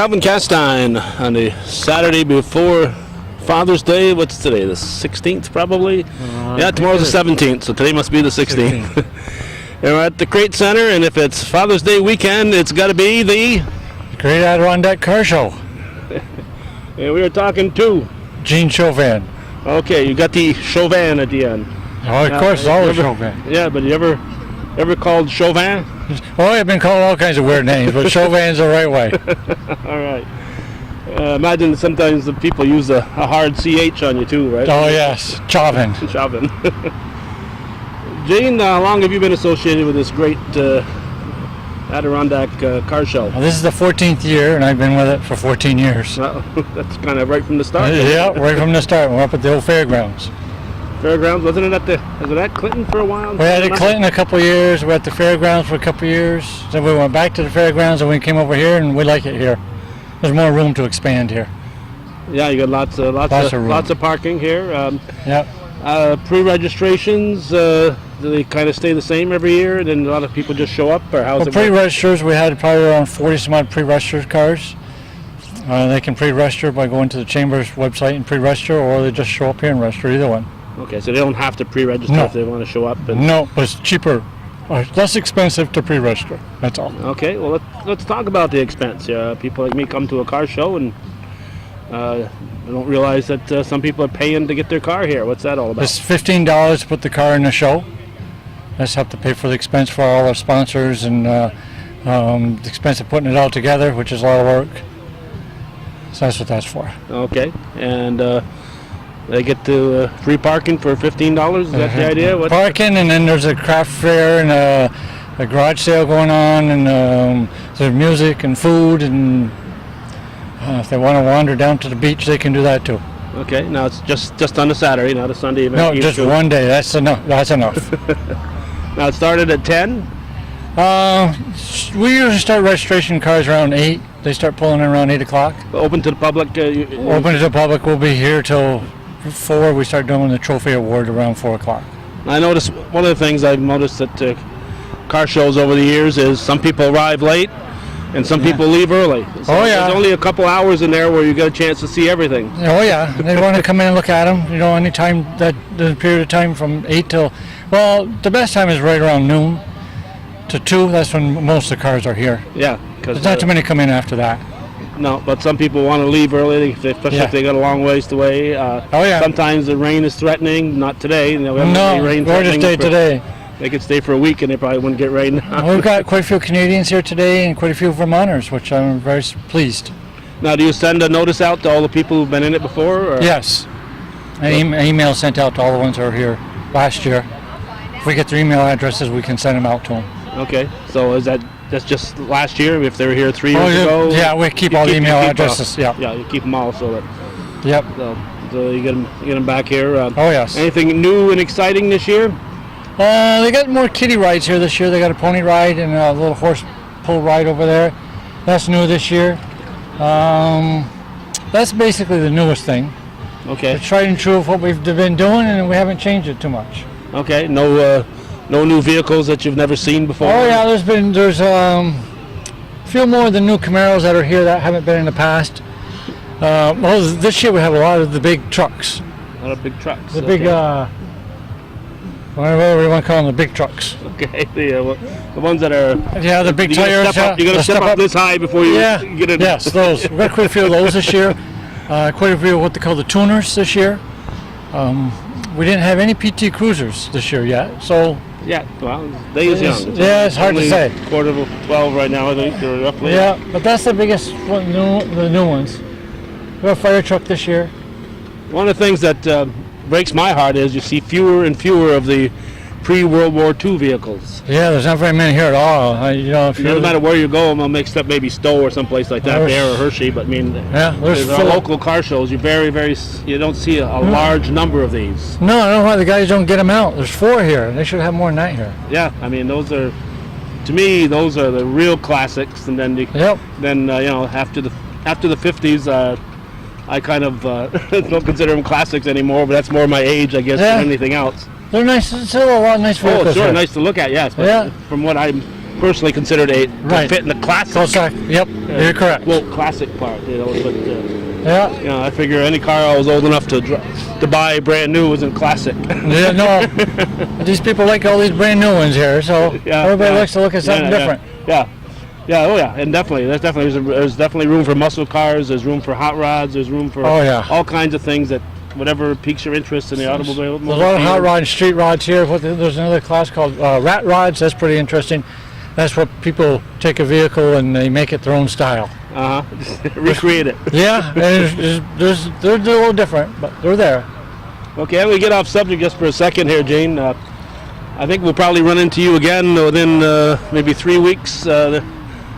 Calvin Castine on the Saturday before Father's Day. What's today? The 16th, probably? Yeah, tomorrow's the 17th, so today must be the 16th. And we're at the Crete Center, and if it's Father's Day weekend, it's got to be the Great Adirondack Car Show. And we were talking to Gene Chauvin. Okay, you got the Chauvin at the end. Oh, of course, it's always Chauvin. Yeah, but you ever called Chauvin? Oh, I've been called all kinds of weird names, but Chauvin's the right way. All right. Imagine sometimes the people use a hard CH on you too, right? Oh, yes, Chauvin. Chauvin. Gene, how long have you been associated with this great Adirondack car show? Well, this is the 14th year, and I've been with it for 14 years. That's kind of right from the start. Yeah, right from the start. We're up at the old fairgrounds. Fairgrounds, wasn't it was it at Clinton for a while? We had it at Clinton a couple of years. We were at the fairgrounds for a couple of years. Then we went back to the fairgrounds, and we came over here, and we like it here. There's more room to expand here. Yeah, you got lots of parking here. Pre-registrations, do they kind of stay the same every year? And then a lot of people just show up, or how's it? Pre-registers, we had probably around 40 some odd pre-registered cars. They can pre-register by going to the Chamber's website and pre-register, or they just show up here and register, either one. Okay, so they don't have to pre-register if they want to show up? No, but it's cheaper, less expensive to pre-register, that's all. Okay, well let's talk about the expense. People like me come to a car show and I don't realize that some people are paying to get their car here. What's that all about? It's $15 to put the car in the show. That's have to pay for the expense for all our sponsors and the expense of putting it all together, which is a lot of work. So that's what that's for. Okay, and they get to free parking for $15. Is that the idea? Parking, and then there's a craft fair and a garage sale going on, and there's music and food, and if they want to wander down to the beach, they can do that too. Okay, now it's just on a Saturday, not a Sunday event. No, just one day. That's enough. That's enough. Now it started at 10. We usually start registration cars around 8. They start pulling in around 8 o'clock. Open to the public. Open to the public. We'll be here till 4. We start doing the trophy award around 4 o'clock. I noticed one of the things I've noticed at car shows over the years is some people arrive late and some people leave early. So there's only a couple hours in there where you get a chance to see everything. Oh yeah, they want to come in and look at them. You know, any time that the period of time from 8 till, well, the best time is right around noon to 2. That's when most of the cars are here. Yeah, because there's not too many come in after that. No, but some people want to leave early, especially if they got a long ways to wait. Sometimes the rain is threatening. Not today. We haven't any rain we're just stay today. They could stay for a week and they probably wouldn't get rain. We've got quite a few Canadians here today and quite a few Vermonters, which I'm very pleased. Now, do you send a notice out to all the people who've been in it before? Or? Yes. An email sent out to all the ones that were here last year. If we get their email addresses, we can send them out to them. Okay. So that's just last year? If they were here 3 years ago? Yeah, we keep all the email addresses. Yeah, you keep them all so that. Yep. So you get them back here. Yes. Anything new and exciting this year? They got more kiddie rides here this year. They got a pony ride and a little horse pull ride over there. That's new this year. That's basically the newest thing. Okay. It's tried and true of what we've been doing, and we haven't changed it too much. Okay. No new vehicles that you've never seen before? Oh yeah, there's a few more of the new Camaros that are here that haven't been in the past. Well, this year we have a lot of the big trucks. A lot of big trucks. The big, whatever you want to call them, the big trucks. Okay, the ones that are... Yeah, the big tires. You got to step up this high before you get in. Yes, those. We've got quite a few of those this year. Quite a few of what they call the tuners this year. We didn't have any PT Cruisers this year yet, so... Yeah, well, day is young. Yeah, it's hard to say. 11:45 right now, I think, or roughly. Yeah, but that's the biggest one, the new ones. We have a fire truck this year. One of the things that breaks my heart is you see fewer and fewer of the pre-World War II vehicles. Yeah, there's not very many here at all. No matter where you go, I'm mixed up maybe Stowe or someplace like that there, or Hershey, but I mean, there's our local car shows. You you don't see a large number of these. No, I don't know why the guys don't get them out. There's 4 here. They should have more than that here. Yeah, I mean, those are, to me, those are the real classics. And then, after the 50s, I kind of don't consider them classics anymore, but that's more my age, I guess, than anything else. They're nice. It's still a lot of nice vehicles. Oh, sure, nice to look at, yes. But from what I'm personally considered a Right. fit in the classic. Cul-de-sac. Yep, you're correct. Well, classic part, you know. But Yeah. you know, I figure any car I was old enough to buy brand new wasn't classic. Yeah, no. These people like all these brand new ones here, so everybody likes to look at something different. Yeah. Yeah, oh yeah, and definitely, there's definitely room for muscle cars. There's room for hot rods. There's room for all kinds of things that whatever piques your interest in the automobile. There's a lot of hot rod and street rods here. There's another class called rat rods. That's pretty interesting. That's what people take a vehicle and they make it their own style. Recreate it. Yeah, and they're a little different, but they're there. Okay, we get off subject just for a second here, Gene. I think we'll probably run into you again within maybe 3 weeks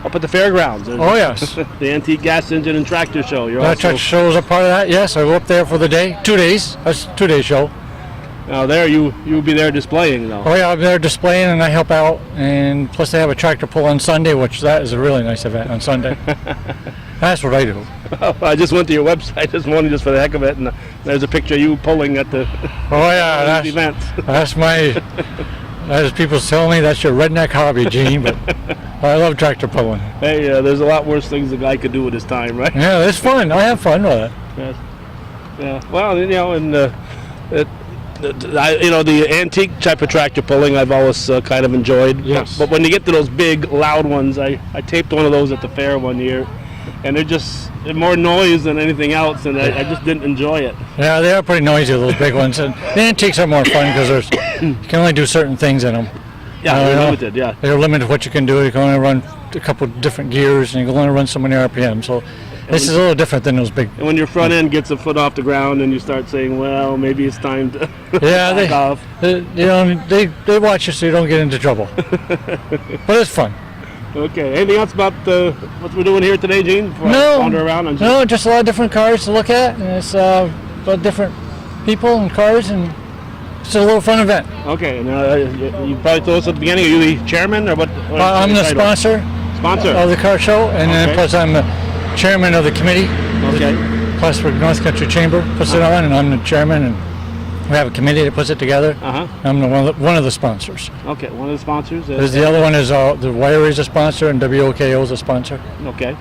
up at the fairgrounds. Oh, yes. The Antique Gas Engine and Tractor Show. That tractor show is a part of that, yes. I go up there for the day. 2 days. That's a 2-day show. Now there, you'll be there displaying, though. Oh, yeah, I'm there displaying and I help out. And plus they have a tractor pull on Sunday, which that is a really nice event on Sunday. That's what I do. I just went to your website this morning just for the heck of it, and there's a picture of you pulling at the event. That's my... As people tell me, that's your redneck hobby, Gene, but I love tractor pulling. Hey, there's a lot worse things a guy could do with his time, right? Yeah, it's fun. I have fun with it. Yes. Yeah. Well, you know, and the antique type of tractor pulling, I've always kind of enjoyed. Yes. But when you get to those big, loud ones, I taped one of those at the fair one year, and they're more noise than anything else, and I just didn't enjoy it. Yeah, they are pretty noisy, those big ones. And the antiques are more fun because you can only do certain things in them. Yeah, they're limited, yeah. They're limited what you can do. You can only run a couple different gears, and you can only run so many RPM. So this is a little different than those big. And when your front end gets a foot off the ground, and you start saying, "Well, maybe it's time to back off." They watch you so you don't get into trouble. But it's fun. Okay. Anything else about what we're doing here today, Gene? Before I wander around. No, just a lot of different cars to look at, and it's a lot of different people and cars, and it's a little fun event. Okay. Now you probably told us at the beginning. Are you the chairman or what? I'm the sponsor of the car show, and then plus I'm the chairman of the committee. Okay. Plattsburgh-North Country Chamber puts it on, and I'm the chairman, and we have a committee that puts it together. I'm one of the sponsors. Okay, one of the sponsors. The other one is the Wiry is a sponsor, and WOKO is a sponsor. Okay.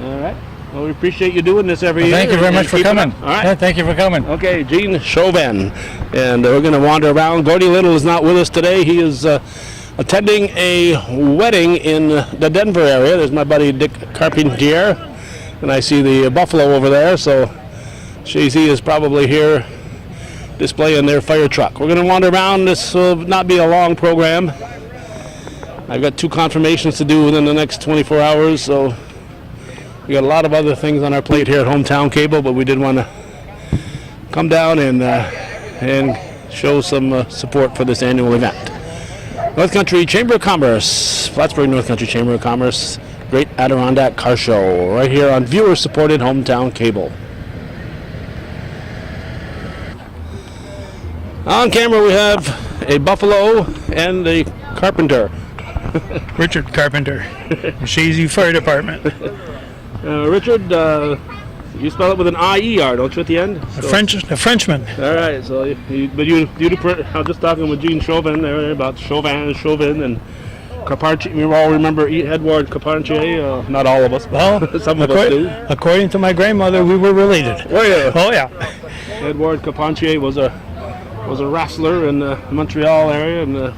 All right. Well, we appreciate you doing this every year. Thank you very much for coming. All right. Yeah, thank you for coming. Okay, Gene Chauvin. And we're going to wander around. Gordy Little is not with us today. He is attending a wedding in the Denver area. There's my buddy Dick Carpentier. And I see the buffalo over there. So Shazy is probably here displaying their fire truck. We're going to wander around. This will not be a long program. I've got 2 confirmations to do within the next 24 hours, so we got a lot of other things on our plate here at Hometown Cable, but we did want to come down and show some support for this annual event. North Country Chamber of Commerce, Plattsburgh North Country Chamber of Commerce, Great Adirondack Car Show, right here on viewer-supported Hometown Cable. On camera we have a buffalo and a carpenter. Richard Carpenter, Shazy Fire Department. Richard, you spell it with an I-E-R, don't you, at the end? A Frenchman. All right, so I was just talking with Gene Chauvin there about Chauvin and Carpentier. We all remember Edward Carpentier, not all of us, but some of us do. According to my grandmother, we were related. Oh yeah. Oh yeah. Edward Carpentier was a wrestler in the Montreal area, and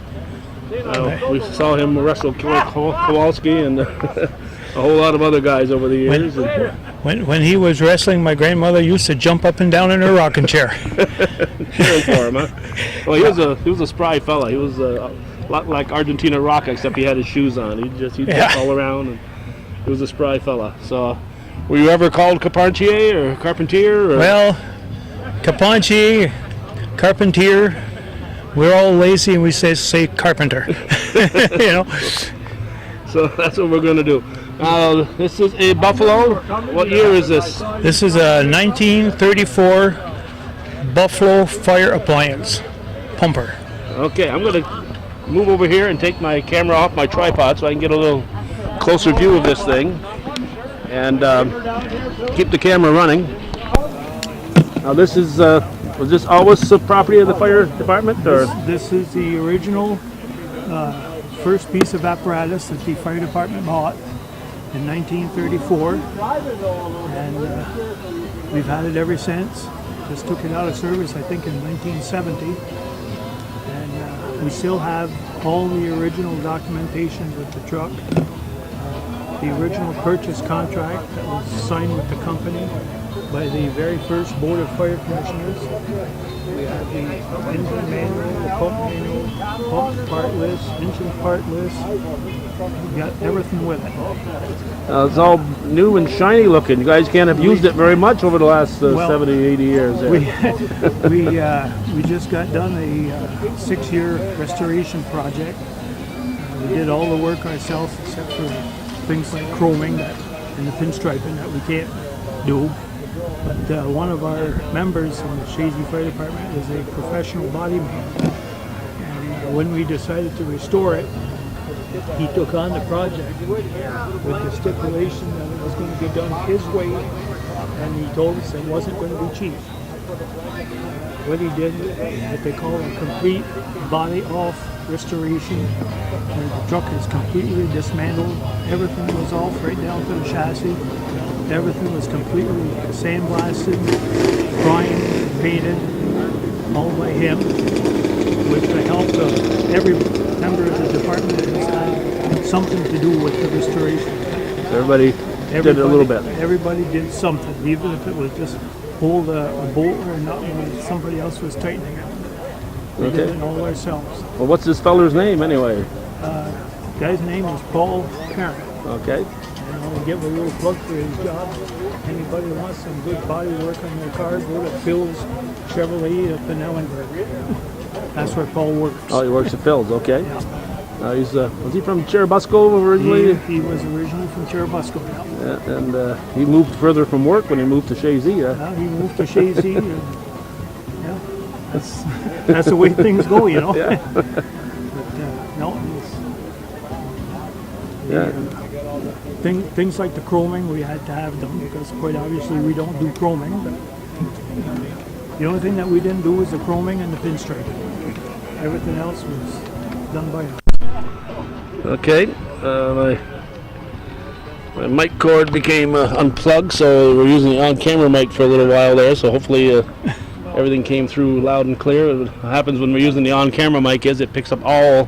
we saw him wrestle Kowalski and a whole lot of other guys over the years. When he was wrestling, my grandmother used to jump up and down in her rocking chair. Cheering for him, huh? Well, he was a spry fella. He was a lot like Argentina Rock, except he had his shoes on. He'd jump all around, and he was a spry fella. So, were you ever called Carpentier or Carpentier? Or? Well, Carpentier, we're all lazy and we say carpenter. You know. So that's what we're going to do. This is a Buffalo. What year is this? This is a 1934 Buffalo fire appliance pumper. Okay, I'm going to move over here and take my camera off my tripod so I can get a little closer view of this thing and keep the camera running. Now this is, was this always the property of the fire department? Or? This is the original first piece of apparatus that the fire department bought in 1934, and we've had it ever since. Just took it out of service, I think, in 1970, and we still have all the original documentation with the truck. The original purchase contract that was signed with the company by the very first Board of Fire Commissioners. We have the engine manual, the pump part list, engine part list. We got everything with it. It's all new and shiny looking. You guys can't have used it very much over the last 70, 80 years. There. We just got done a 6-year restoration project. We did all the work ourselves except for things like chroming and the pinstriping that we can't do. But one of our members in the Shazy Fire Department is a professional body man. And when we decided to restore it, he took on the project with the stipulation that it was going to be done his way, and he told us it wasn't going to be cheap. What he did, what they call a complete body-off restoration, where the truck is completely dismantled, everything was off right down to the chassis, everything was completely sandblasted, primed, painted, all by him, with the help of every member of the department that has had something to do with the restoration. Everybody did a little bit. Everybody did something, even if it was just hold a bolt or a nut when somebody else was tightening it. We did it all ourselves. Well, what's this feller's name anyway? Guy's name is Paul Parent. Okay. And I'll give a little plug for his job. Anybody wants some good body work on their car, go to Phil's Chevrolet up in Ellenburg. That's where Paul works. Oh, he works at Phil's, okay. Yeah. Was he from Cherubusco originally? He was originally from Cherubusco, yeah. Yeah, and he moved further from work when he moved to Shazy. He moved to Shazy. That's the way things go, you know. Yeah. But things like the chroming we had to have done because quite obviously we don't do chroming. But the only thing that we didn't do was the chroming and the pinstriping. Everything else was done by us. Okay. My mic cord became unplugged, so we're using the on-camera mic for a little while there. So hopefully everything came through loud and clear. What happens when we're using the on-camera mic is it picks up all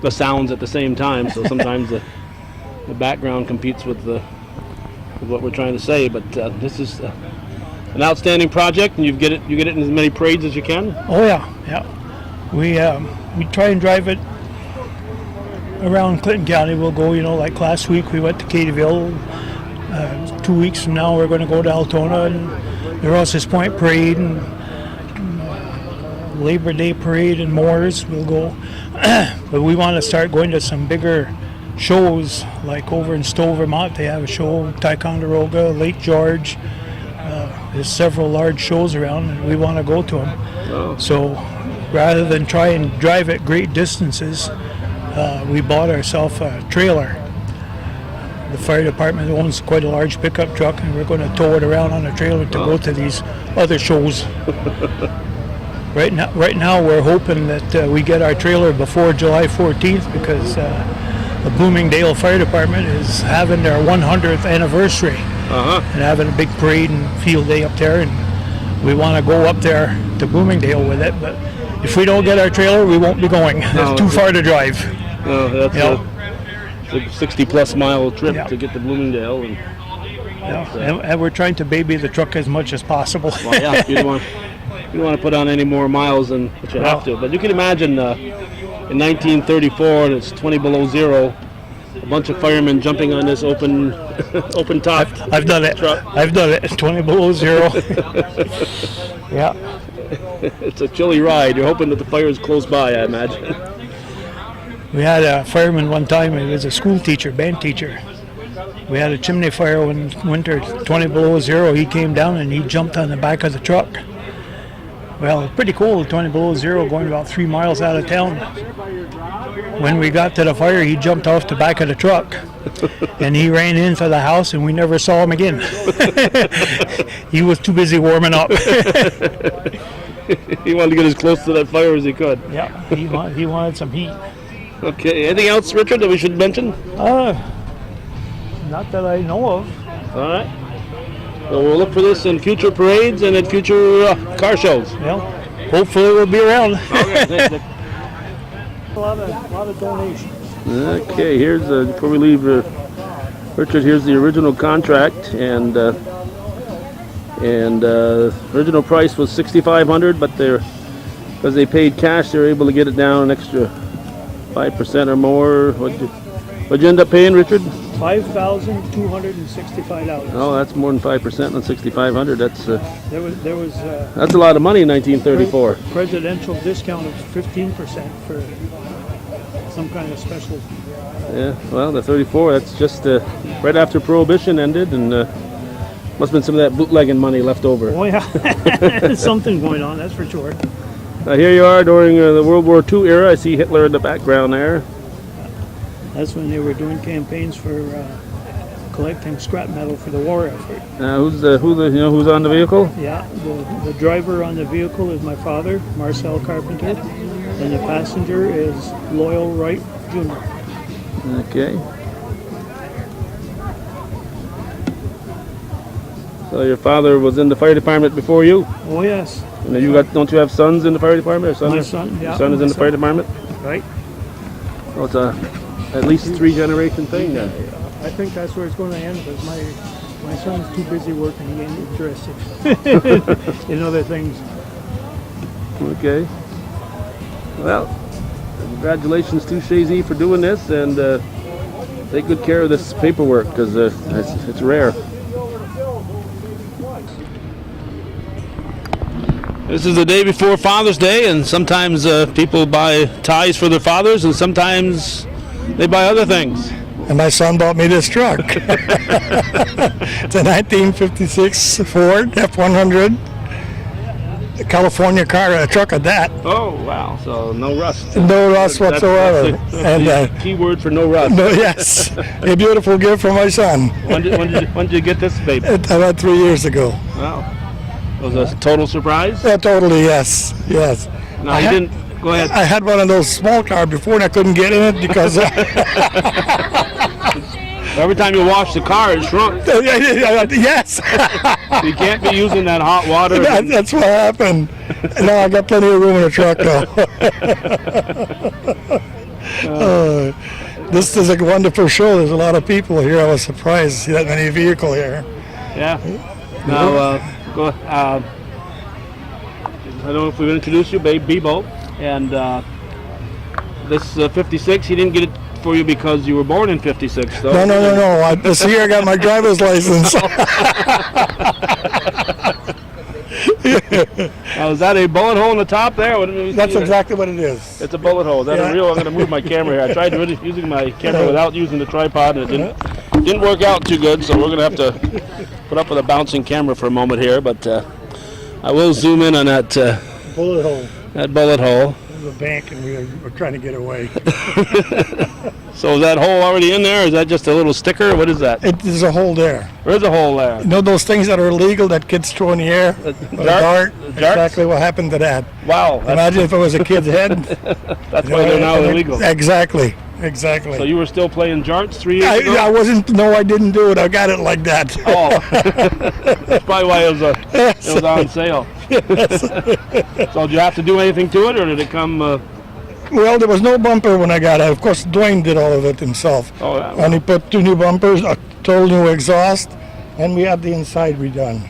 the sounds at the same time. So sometimes the background competes with what we're trying to say. But this is an outstanding project, and you get it in as many parades as you can. Oh yeah. We try and drive it around Clinton County. We'll go, like last week we went to Katie'ville. 2 weeks from now we're going to go to Altona and the Rouse's Point Parade and Labor Day Parade and Moores. We'll go, but we want to start going to some bigger shows, like over in Stowe, Vermont. They have a show, Ticonderoga, Lake George. There's several large shows around, and we want to go to them. Oh. So rather than try and drive at great distances, we bought ourselves a trailer. The fire department owns quite a large pickup truck, and we're going to tow it around on a trailer to go to these other shows. Right now, we're hoping that we get our trailer before July 14th because the Bloomingdale Fire Department is having their 100th anniversary and having a big parade and field day up there, and we want to go up there to Bloomingdale with it. But if we don't get our trailer, we won't be going. It's too far to drive. No, that's a 60-plus mile trip to get to Bloomingdale. And we're trying to baby the truck as much as possible. Well, yeah, you don't want to put on any more miles than what you have to. But you can imagine in 1934, and it's 20 below zero, a bunch of firemen jumping on this open top. I've done it. Truck. I've done it. 20 below zero. Yeah. It's a chilly ride. You're hoping that the fire is close by, I imagine. We had a fireman one time. He was a school teacher, band teacher. We had a chimney fire one winter, 20 below zero. He came down and he jumped on the back of the truck. Well, it's pretty cold, 20 below zero, going about 3 miles out of town. When we got to the fire, he jumped off the back of the truck and he ran into the house, and we never saw him again. He was too busy warming up. He wanted to get as close to that fire as he could. Yeah, he wanted some heat. Okay. Anything else, Richard, that we should mention? Not that I know of. All right. So we'll look for this in future parades and at future car shows. Well, hopefully we'll be around. Okay. A lot of donations. Okay, here's before we leave, Richard. Here's the original contract, and original price was $6,500, but because they paid cash, they're able to get it down an extra 5% or more. What'd you end up paying, Richard? $5,265. Oh, that's more than 5% on 6,500. That's There was that's a lot of money in 1934. presidential discount of 15% for some kind of special. Yeah, well, the 34. That's just right after Prohibition ended, and must have been some of that bootlegging money left over. Oh yeah, something going on, that's for sure. Here you are during the World War II era. I see Hitler in the background there. That's when they were doing campaigns for collecting scrap metal for the war effort. Who's on the vehicle? Yeah, the driver on the vehicle is my father, Marcel Carpenter, and the passenger is Loyal Wright Jr. Okay. So your father was in the fire department before you? Oh yes. And don't you have sons in the fire department? Or son My is- son, yeah. Your son is in the fire department? Right. Well, it's at least a 3-generation thing then. I think that's where it's going to end, because my son's too busy working to get interested in other things. Okay. Well, congratulations to Shazy for doing this, and take good care of this paperwork, because it's rare. This is the day before Father's Day, and sometimes people buy ties for their fathers, and sometimes they buy other things. And my son bought me this truck. It's a 1956 Ford F100, a California car, a truck of that. Oh, wow. So no rust. No rust whatsoever. That's And the key word for no rust. no, yes, a beautiful gift for my son. When did you get this baby? About 3 years ago. Wow. Was it a total surprise? Totally, yes, yes. No, you didn't. Go ahead. I had one of those small cars before and I couldn't get in it because Every time you wash the car, it shrunk. yes, You can't be using that hot water. that's what happened. Now I got plenty of room in the truck though. This is a wonderful show. There's a lot of people here. I was surprised to see that many vehicles here. Yeah. Now, go. I don't know if we've introduced you, Babe Bebo, and this 56. He didn't get it for you because you were born in 56, though. No. This year I got my driver's license. Now, is that a bullet hole in the top there? That's exactly what it is. It's a bullet hole. Is that Yeah. a real? I'm going to move my camera here. I tried using my camera without using the tripod, and it didn't work out too good. So we're going to have to put up with a bouncing camera for a moment here. But I will zoom in on that Bullet hole. that bullet hole. There's a bank and we were trying to get away. So is that hole already in there, or is that just a little sticker? What is that? There's a hole there. There's a hole there. You know those things that are illegal that kids throw in the air? A dart? Exactly what happened to that. Wow. Imagine if it was a kid's head. That's why they're now illegal. Exactly. So you were still playing jarts 3 years ago? I wasn't. No, I didn't do it. I got it like that. Oh, that's probably why it was on sale. So did you have to do anything to it, or did it come? Well, there was no bumper when I got it. Of course, Dwayne did all of it himself. Oh, yeah. And he put 2 new bumpers, a total new exhaust, and we had the inside redone.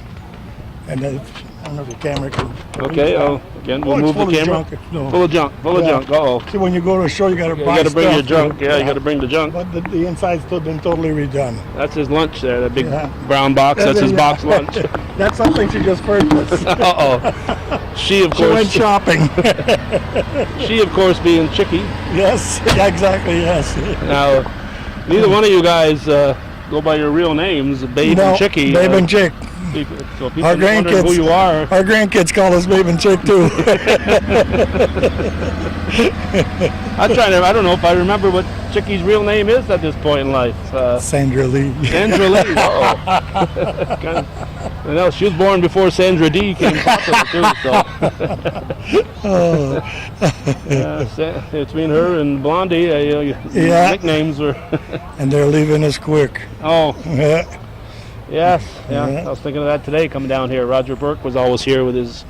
And I don't know if the camera can. Okay. Oh, again, we'll it's move the full of camera. junk. No. Full of junk. Full of Yeah. junk. Uh-oh. See, when you go to a show, you got to You buy got to bring your stuff. junk. Yeah, you got to bring the junk. But the inside's still been totally redone. That's his lunch there. That big Yeah. brown box. That's his box lunch. That's something she just purchased. Uh-oh. She of She went course. shopping. She of course being Chicky. Yes, exactly, yes. Now, neither one of you guys go by your real names, Babe No, and Chicky. Babe and Chick. So people Our wondering grandkids. who you are. Our grandkids call us Babe and Chick too. I don't know if I remember what Chicky's real name is at this point in life. Sandra Lee. Sandra Lee. Uh-oh. I know she was born before Sandra D came popular too. So between her and Blondie, Yeah. nicknames were. And they're leaving us quick. Oh, Yeah. yes, Yeah. I was thinking of that today coming down here. Roger Burke was always here with his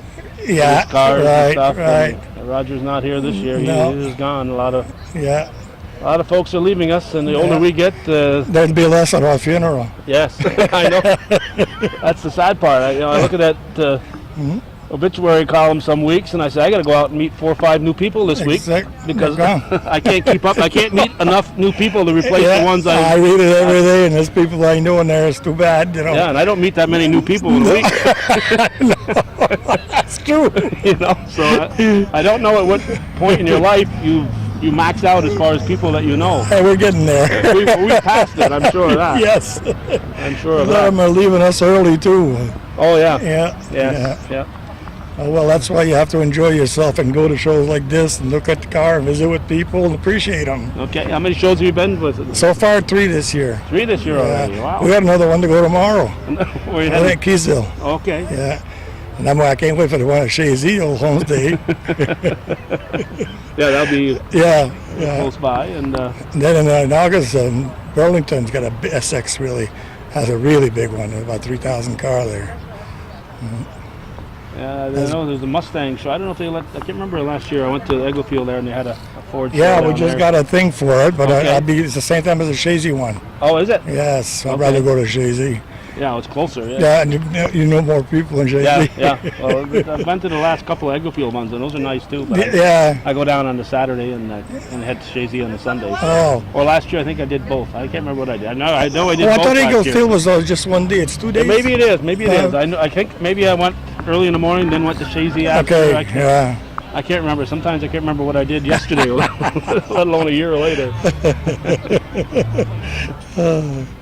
Yeah. cars Right. and stuff. Right. And Roger's not here this year. No. He is gone. A lot of folks are leaving us, and the older we get, There'd be less at our funeral. yes, I know. That's the sad part. I look at that obituary column some weeks, and I say I got to go out and meet 4 or 5 new people this week because I can't keep up. I can't meet enough new people to replace the ones I read it every day, and there's people I know in there. It's too bad, you know. Yeah, and I don't meet that many new people in a week. That's true. So I don't know at what point in your life you max out as far as people that you know. Hey, we're getting there. We passed it. I'm sure of that. Yes. I'm sure A of lot of that. them are leaving us early too. Oh yeah. Yeah. Yeah. Oh, well, that's why you have to enjoy yourself and go to shows like this and look at the car and visit with people and appreciate them. Okay. How many shows have you been with? So far, 3 this year. 3 this year already. Wow. We got another one to go tomorrow. Where you I headed? think Keysville. Okay. Yeah. And I can't wait for the one at Shazy, Old Homes Day. Yeah, that'll be Yeah. close by, and And then in August, Burlington's got a SX has a really big one, about 3,000 car there. I know there's a Mustang show. I don't know if they I can't remember last year. I went to Egglefield there, and they had a Ford. Yeah, show we down just there. got a thing for it, but Okay. it's the same time as the Shazy one. Oh, is it? Yes, I'd Okay. rather go to Shazy. Yeah, it's closer. Yeah. Yeah, and you know more people in Shazy. Yeah. Well, I've been to the last couple of Egglefield ones, and those are nice too. But Yeah. I go down on the Saturday and head to Shazy on the Sunday. Oh. Or last year, I think I did both. I can't remember what I did. I know I did Oh, I both thought last year. Eaglefield was just one day. It's 2 days. Maybe it is. Maybe it is. Uh, I think maybe I went early in the morning, then went to Shazy after. Okay. Yeah. I can't remember. Sometimes I can't remember what I did yesterday, let alone a year later.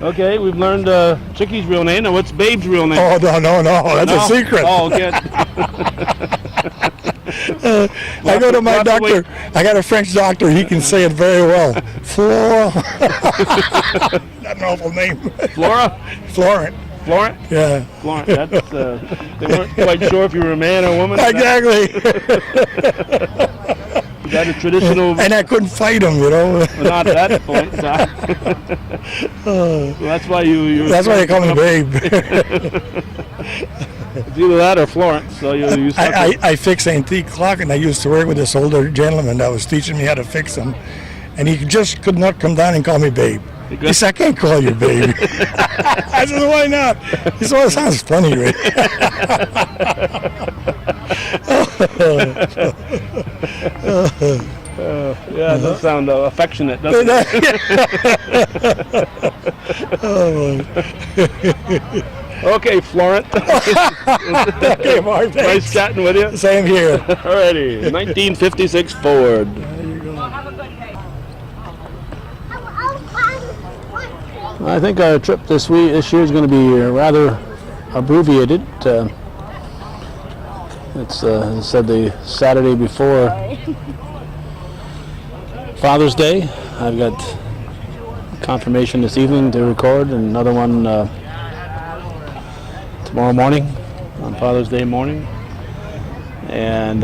Okay, we've learned Chickie's real name. Now, what's Babe's real name? Oh no! That's No? a secret. Oh, okay. I go to my We'll have to doctor. I got a French doctor. He can say it very well. Flora. That novel name. Flora? Florent. Florent? Yeah. Florent. That's, they weren't quite sure if you were a man or a woman. Exactly. Is that a traditional? And I couldn't fight him, you know. Well, not at that point. Well, that's why you. That's why they call me Babe. It's either that or Florence. So you. I fix antique clock, and I used to work with this older gentleman that was teaching me how to fix them, and he just could not come down and call me Babe. He said, I can't call you Babe. I said, why not? He said, well, it sounds funny, right? Yeah, it does sound affectionate, doesn't it? Okay, Florent. Okay, Mark, Nice thanks. chatting with you. Same here. Alrighty, 1956 Ford. I think our trip this year is going to be rather abbreviated. It's as I said, the Saturday before Father's Day. I've got confirmation this evening to record, and another one tomorrow morning, on Father's Day morning. And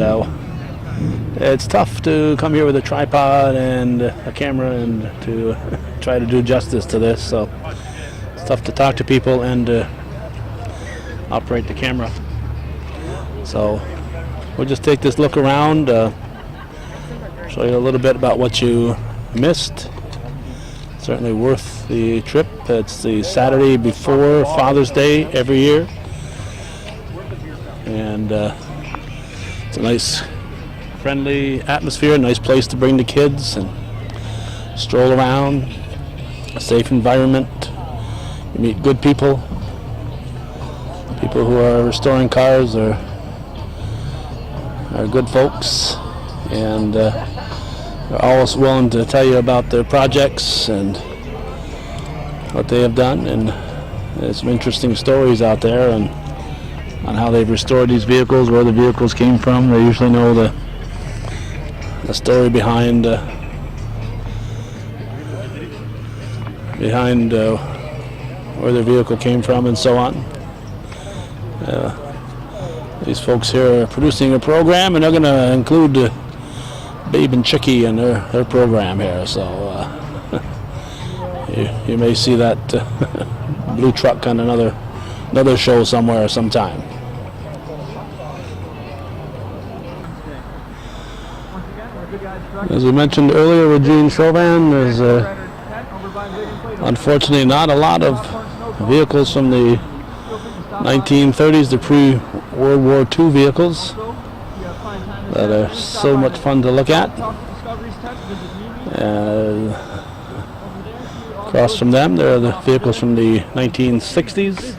it's tough to come here with a tripod and a camera and to try to do justice to this. So it's tough to talk to people and operate the camera. So we'll just take this look around, show you a little bit about what you missed. Certainly worth the trip. It's the Saturday before Father's Day every year. And it's a nice, friendly atmosphere, nice place to bring the kids and stroll around, a safe environment. You meet good people. People who are restoring cars are good folks, and they're always willing to tell you about their projects and what they have done, and there's some interesting stories out there and on how they've restored these vehicles, where the vehicles came from. They usually know the story behind where their vehicle came from and so on. These folks here are producing a program, and they're going to include Babe and Chickie in their program here. So you may see that blue truck on another show somewhere sometime. As we mentioned earlier with Gene Chauvin, there's unfortunately not a lot of vehicles from the 1930s, the pre-World War II vehicles that are so much fun to look at. Across from them, there are the vehicles from the 1960s.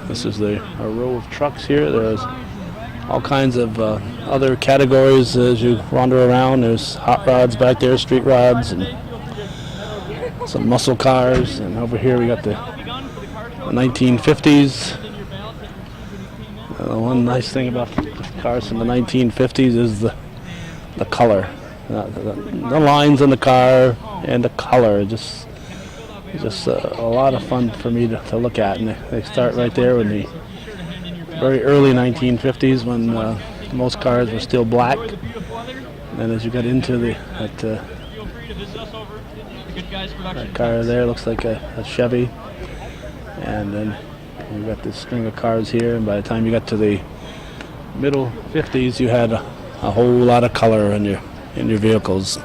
This is a row of trucks here. There's all kinds of other categories as you wander around. There's hot rods back there, street rods, and some muscle cars. And over here we got the 1950s. One nice thing about the cars from the 1950s is the color. The lines on the car and the color. Just a lot of fun for me to look at. And they start right there in the very early 1950s when most cars were still black. And as you got into that car there, looks like a Chevy. And then you got this string of cars here, and by the time you got to the middle 50s, you had a whole lot of color in your vehicles.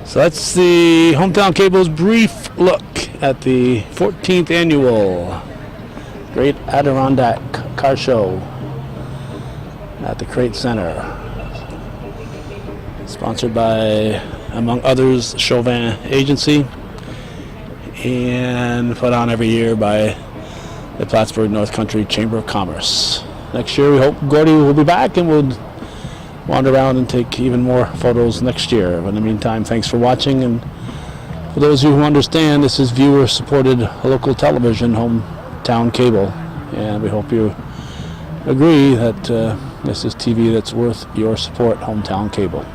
So that's the Hometown Cable's brief look at the 14th annual Great Adirondack Car Show at the Crete Center. Sponsored by, among others, Chauvin Agency, and put on every year by the Plattsburgh-North Country Chamber of Commerce. Next year we hope Gordy will be back and we'll wander around and take even more photos next year. But in the meantime, thanks for watching, and for those of you who understand, this is viewer-supported local television, Hometown Cable, and we hope you agree that this is TV that's worth your support, Hometown Cable.